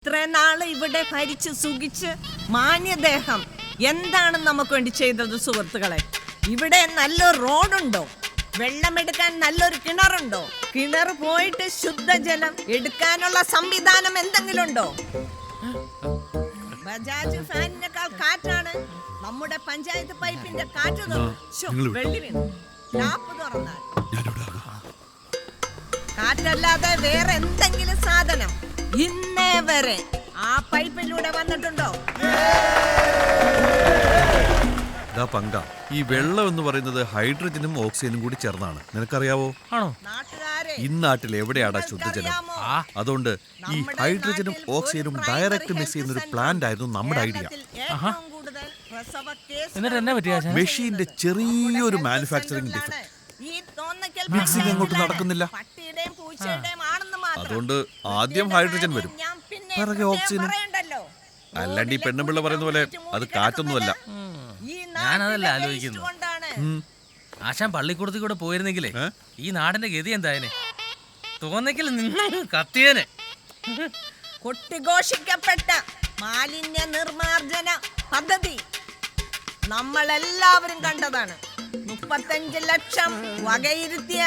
ഇത്രയും നാള് ഇവിടെ ഭരിച്ച് സുഖിച്ച് മാന്യദേഹം എന്താണ് നമുക്ക് വേണ്ടി ചെയ്തത് സുഹൃത്തുക്കളെ? ഇവിടെ നല്ലൊരു റോഡുണ്ടോ? വെള്ളമെടുക്കാൻ നല്ലൊരു കിണറുണ്ടോ? കിണർ പോയിട്ട് ശുദ്ധജലം എടുക്കാനുള്ള സംവിധാനം എന്തെങ്കിലും ഉണ്ടോ? ബജാജ് ഫാനിനേക്കാൾ കാറ്റാണ് നമ്മുടെ പഞ്ചായത്ത് പൈപ്പിന്റെ കാറ്റ്. വെള്ളി വീണു ടാപ്പ് തുറന്നാൽ കാറ്റല്ലാതെ വേറെ എന്തെങ്കിലും സാധനം ഇന്നേ വരെ ആ പൈപ്പിലൂടെ വന്നിട്ടുണ്ടോ? പങ്ക ഈ വെള്ളം എന്ന് പറയുന്നത് ഹൈഡ്രജനും ഓക്സിജനും കൂടി ചേർന്നാണ്. നിനക്കറിയാവോ? ഈ നാട്ടിൽ എവിടെയാടാ ശുദ്ധജലം? അതുകൊണ്ട് ഈ ഹൈഡ്രജനും ഓക്സിജനും ഡയറക്റ്റ് മിക്സ് ചെയ്യുന്ന ഒരു പ്ലാന്റ് ആയിരുന്നു നമ്മുടെ ഐഡിയ. മെഷീന്റെ ചെറിയൊരു മാനുഫാക്ചറിംഗ് ഡിഫക്ട്, മിക്സിംഗ് അങ്ങോട്ട് നടക്കുന്നില്ല. അതുകൊണ്ട് ആദ്യം ഹൈഡ്രജൻ വരും, പിറകെ ഓക്സിജനും. അല്ലാണ്ട് ഈ പെണ്ണുപിള്ള പറയുന്ന പോലെ അത് കാറ്റൊന്നുമല്ല. ഞാനതല്ല ആലോചിക്കുന്നു. ആശാൻ പള്ളിക്കൂടത്തിൽ കൂടെ പോയിരുന്നെങ്കിലേ ഈ നാടിന്റെ ഗതി എന്തായനെ? തോന്നിക്കൽ നിന്ന് കത്തിയനെ. കൊട്ടിഘോഷിക്കപ്പെട്ട മാലിന്യ നിർമാർജന പദ്ധതി നമ്മളെല്ലാവരും കണ്ടതാണ്. 35 ലക്ഷം വകയിരുത്തിയ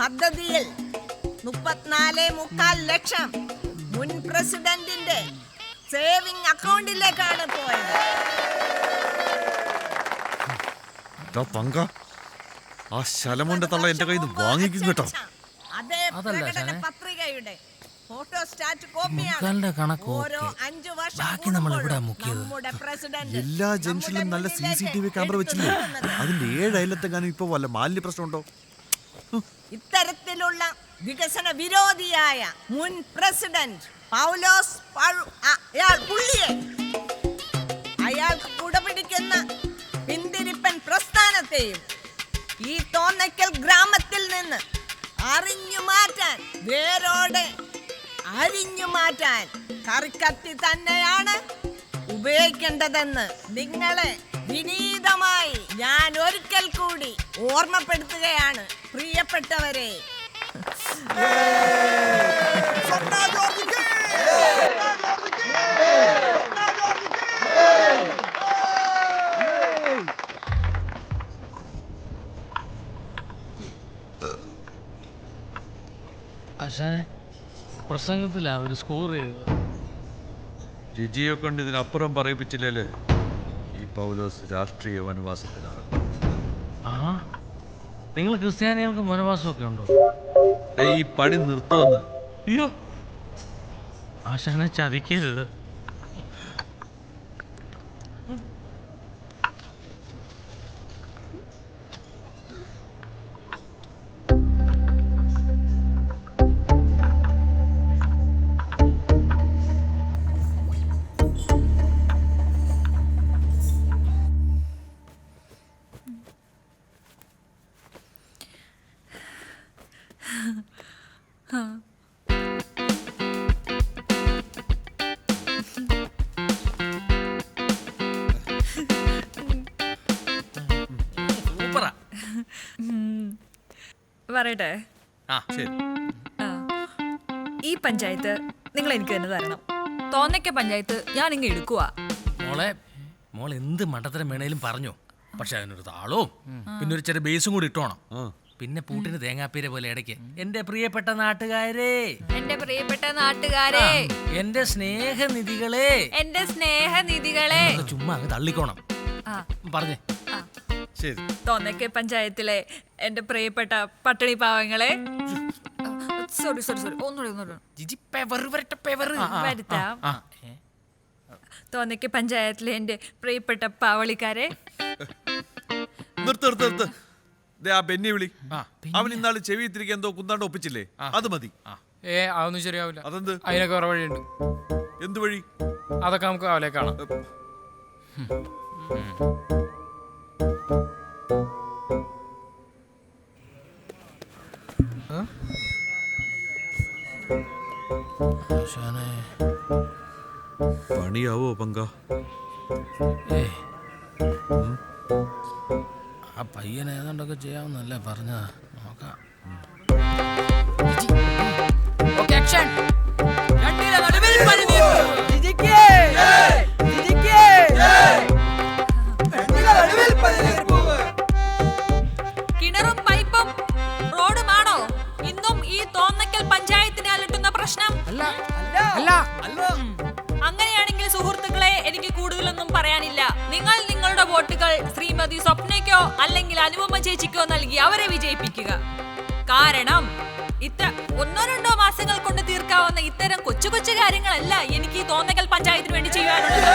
പദ്ധതിയിൽ 34.25 ലക്ഷം മുൻ പ്രസിഡന്റിന്റെ സേവിംഗ് അക്കൗണ്ടിലേക്കാണ് പോയത്. പങ്ക ആ ശലമോന്റെ തള്ള എന്റെ കയ്യിൽ നിന്ന് വാങ്ങിക്കും കേട്ടോ. അതേ പ്രകടന പത്രികയുടെ ഫോട്ടോസ്റ്റാറ്റ് കോപ്പിയാണ്. ഓരോ 5 വർഷം നമ്മുടെ പ്രസിഡന്റ് എല്ലാ ജംഗ്ഷനിലും നല്ല CCTV ക്യാമറ വെച്ചില്ലേ? അതിന്റെ 7 അയലത്തെങ്ങാനും ഇപ്പൊ വല്ല മാലിന്യ പ്രശ്നമുണ്ടോ? ഇത്തരത്തിലുള്ള വികസന വിരോധിയായ മുൻ പ്രസിഡന്റ് പൗലോസ് അയാൾക്ക് കുടപിടിക്കുന്ന പിന്തിരിപ്പൻ പ്രസ്ഥാനത്തെയും ഈ തോന്നയ്ക്കൽ ഗ്രാമത്തിൽ നിന്ന് അറിഞ്ഞു മാറ്റാൻ, വേരോടെ അരിഞ്ഞു മാറ്റാൻ കറിക്കത്തി തന്നെയാണ് ഉപയോഗിക്കേണ്ടതെന്ന് നിങ്ങളെ വിനീതമായി ഞാൻ ഒരിക്കൽ കൂടി ഓർമ്മപ്പെടുത്തുകയാണ് പ്രിയപ്പെട്ടവരെ. ആശാനെ പ്രസംഗത്തിലാ ഒരു സ്കോർ ചെയ്തത്. ജിജിയെ കൊണ്ട് ഇതിനപ്പുറം പറയിപ്പിച്ചില്ലേ ഈ പൗലോസ് രാഷ്ട്രീയ വനവാസത്തിലാണ്. നിങ്ങൾ ക്രിസ്ത്യാനികൾക്ക് വനവാസമൊക്കെ ഉണ്ടോ? ഈ പണി നിർത്തുമെന്ന്. അയ്യോ ആശാനെ ചതിക്കരുത്. പറയട്ടെ? ഈ പഞ്ചായത്ത് നിങ്ങൾ എനിക്ക് തന്നെ തരണം. തോന്നയ്ക്ക പഞ്ചായത്ത് ഞാൻ ഇങ്ങ് എടുക്കുക. മോളെ എന്ത് മണ്ടത്തരം വേണേലും പറഞ്ഞോ, പക്ഷെ അതിനൊരു താളവും പിന്നെ ഒരു ചെറിയ ബേസും കൂടി ഇട്ടോണം. പിന്നെ പൂട്ടിന് തേങ്ങാപ്പീര പോലെ ഇടയ്ക്ക് എന്റെ പ്രിയപ്പെട്ട നാട്ടുകാരെ, എന്റെ സ്നേഹനിധികളെ, ചുമ്മാ അങ്ങ് തള്ളിക്കോണം. പറഞ്ഞേ. ശരി. തോന്നയ്ക്ക പഞ്ചായത്തിലെ എന്റെ പ്രിയപ്പെട്ട പട്ടിണി പാവങ്ങളെ, സോറി ഒന്നുകൂടി തോന്നയ്ക്ക പഞ്ചായത്തിലെ എന്റെ പ്രിയപ്പെട്ട പാവളിക്കാരെ. നിർത്ത്. ആ ബെന്നി വിളി. അവൻ ഇന്നാള് ചെവി തിരികെ എന്തോ കുന്താണ്ട് ഒപ്പിച്ചില്ലേ? അത് മതി. അതൊന്നും ശരിയാവില്ല. അതെന്ത്? അതിനൊക്കെ വേറെ വഴിയുണ്ട്. എന്ത് വഴി? അതൊക്കെ നമുക്ക് അവലെ കാണാം. പണിയാവോ പങ്ക? ആ പയ്യൻ ഏതാണ്ടൊക്കെ ചെയ്യാമെന്നല്ലേ പറഞ്ഞ. നോക്കാം. നടുവിൽ പണി അങ്ങനെയാണെങ്കിൽ സുഹൃത്തുക്കളെ, എനിക്ക് കൂടുതലൊന്നും പറയാനില്ല. നിങ്ങൾ നിങ്ങളുടെ വോട്ടുകൾ ശ്രീമതി സ്വപ്നയ്ക്കോ അല്ലെങ്കിൽ അനുപമ ചേച്ചിക്കോ നൽകി അവരെ വിജയിപ്പിക്കുക. കാരണം ഒന്നോ രണ്ടോ മാസങ്ങൾ കൊണ്ട് തീർക്കാവുന്ന ഇത്തരം കൊച്ചു കൊച്ചു കാര്യങ്ങളല്ല എനിക്ക് ഈ തോന്നക്കൽ പഞ്ചായത്തിന് വേണ്ടി ചെയ്യാനുള്ളത്.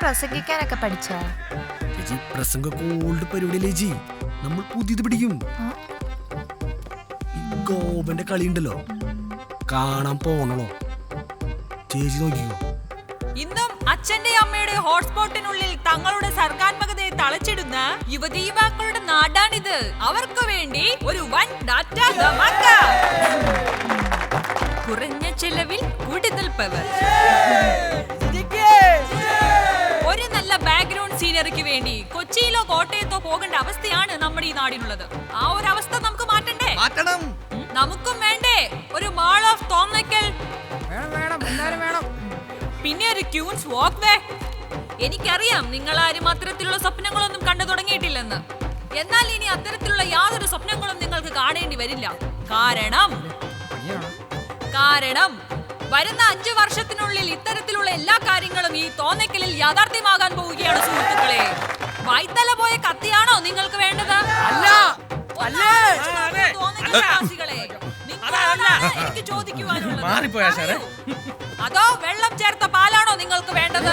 പ്രസംഗിക്കാനൊക്കെ പഠിച്ച പ്രസംഗമൊക്കെ ഓൾഡ് പരിപാടിയില്ലേ ജി, നമ്മൾ പുതിയത് പിടിക്കും. ഗോപന്റെ കളി ഉണ്ടല്ലോ, കാണാൻ പോണല്ലോ. ചേച്ചി നോക്കിക്കോ. ഇന്നും അച്ഛന്റെ അമ്മയുടെ ഹോട്ട്സ്പോട്ടിനുള്ളിൽ തങ്ങളുടെ സർഗാത്മകതയെ തളച്ചിടുന്ന യുവതി യുവാക്കളുടെ നാടാണിത്. അവർക്ക് വേണ്ടി ഒരു വൻ ഡാറ്റ ധമാക്ക. കുറഞ്ഞ ചെലവിൽ കൂടുതൽ പവർ. ഒരു നല്ല ബാക്ക്ഗ്രൗണ്ട് സീനറിക്ക് വേണ്ടി കൊച്ചിയിലോ കോട്ടയത്തോ പോകേണ്ട അവസ്ഥയാണ് നമ്മുടെ ഈ നാടിനുള്ളത്. ആ ഒരു അവസ്ഥ നമുക്ക് മാറ്റണ്ടേ? നമുക്കും വേണ്ടേ ഒരു മാൾ ഓഫ് തോന്നക്കൽ? പിന്നെ ഒരു ക്യൂൻസ് വാക്ക് വേ. എനിക്കറിയാം നിങ്ങൾ ആരും അത്തരത്തിലുള്ള സ്വപ്നങ്ങളൊന്നും കണ്ടു തുടങ്ങിയിട്ടില്ലെന്ന്. എന്നാൽ ഇനി അത്തരത്തിലുള്ള യാതൊരു സ്വപ്നങ്ങളും നിങ്ങൾക്ക് കാണേണ്ടി വരില്ല. കാരണം വരുന്ന 5 വർഷത്തിനുള്ളിൽ ഇത്തരത്തിലുള്ള എല്ലാ കാര്യങ്ങളും ഈ തോന്നക്കലിൽ യാഥാർത്ഥ്യമാകാൻ പോവുകയാണ് സുഹൃത്തുക്കളെ. വായ്ത്തല പോയ കത്തിയാണോ നിങ്ങൾക്ക് വേണ്ടത്? തോന്നക്കൽവാസികളെ, നിങ്ങളോടാണ് എനിക്ക് ചോദിക്കുവാനുള്ളത്. അതോ വെള്ളം ചേർത്ത പാലാണോ നിങ്ങൾക്ക് വേണ്ടത്?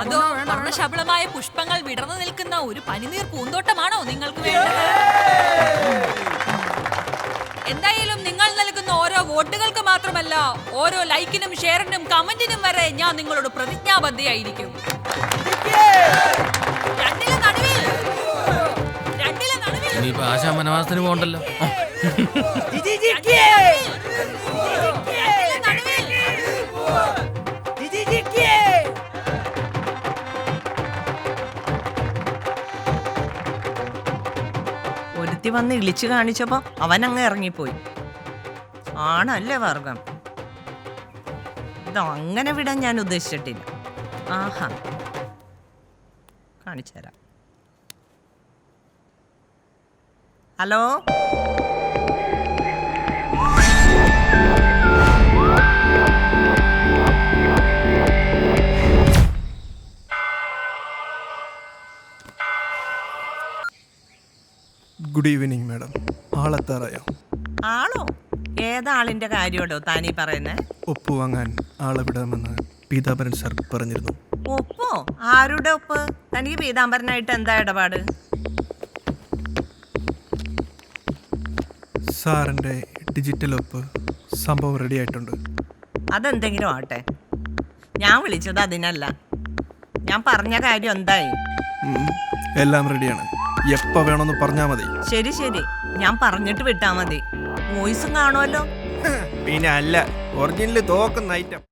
അതോ വർണ്ണശബളമായ പുഷ്പങ്ങൾ വിടർന്നു നിൽക്കുന്ന ഒരു പനിനീർ പൂന്തോട്ടമാണോ നിങ്ങൾക്ക് വേണ്ടത്? എന്തായാലും നിങ്ങൾ നൽകുന്ന ഓരോ വോട്ടുകൾക്ക് മാത്രമല്ല, ഓരോ ലൈക്കിനും ഷെയറിനും കമന്റിനും വരെ ഞാൻ നിങ്ങളോട് പ്രതിജ്ഞാബദ്ധയായിരിക്കും. രണ്ടിലെ നടുവിൽ ഇനിയിപ്പോ ആശാമനവാസത്തിന് പോകണ്ടല്ലോ. ഒരുത്തി വന്ന് ഇളിച്ചു കാണിച്ചപ്പോ അവനങ്ങ് ഇറങ്ങിപ്പോയി. ആണല്ലേ വർഗം? ഇത് അങ്ങനെ വിടാൻ ഞാൻ ഉദ്ദേശിച്ചിട്ടില്ല. ആഹാ, കാണിച്ചുതരാം. Hello, good evening madam. ആളെത്താറായോ? ആളോ? ഏതാളിന്റെ കാര്യോടോ താനീ പറയുന്നേ? ഒപ്പ് വാങ്ങാൻ ആളെ വിടാമെന്ന് പീതാംബരൻ സാർ പറഞ്ഞിരുന്നു. ഒപ്പോ? ആരുടെ ഒപ്പ്? തനിക്ക് പീതാംബരനായിട്ട് എന്താ ഇടപാട്? സാറിൻ്റെ ഡിജിറ്റൽ ഒപ്പ് സംഭവം റെഡി ആയിട്ടുണ്ട്. അതെന്തെങ്കിലും ആട്ടെ, ഞാൻ വിളിച്ചത് അതിനല്ല. ഞാൻ പറഞ്ഞ കാര്യം എന്തായി? എല്ലാം റെഡിയാണ്. എപ്പോൾ വേണമെന്ന് പറഞ്ഞാൽ മതി. ശരി ശരി, ഞാൻ പറഞ്ഞിട്ട് വിട്ടാ മതി. വോയിസും കാണുമല്ലോ. പിന്നെ അല്ല, ഒറിജിനൽ തോക്കുന്ന ഐറ്റം.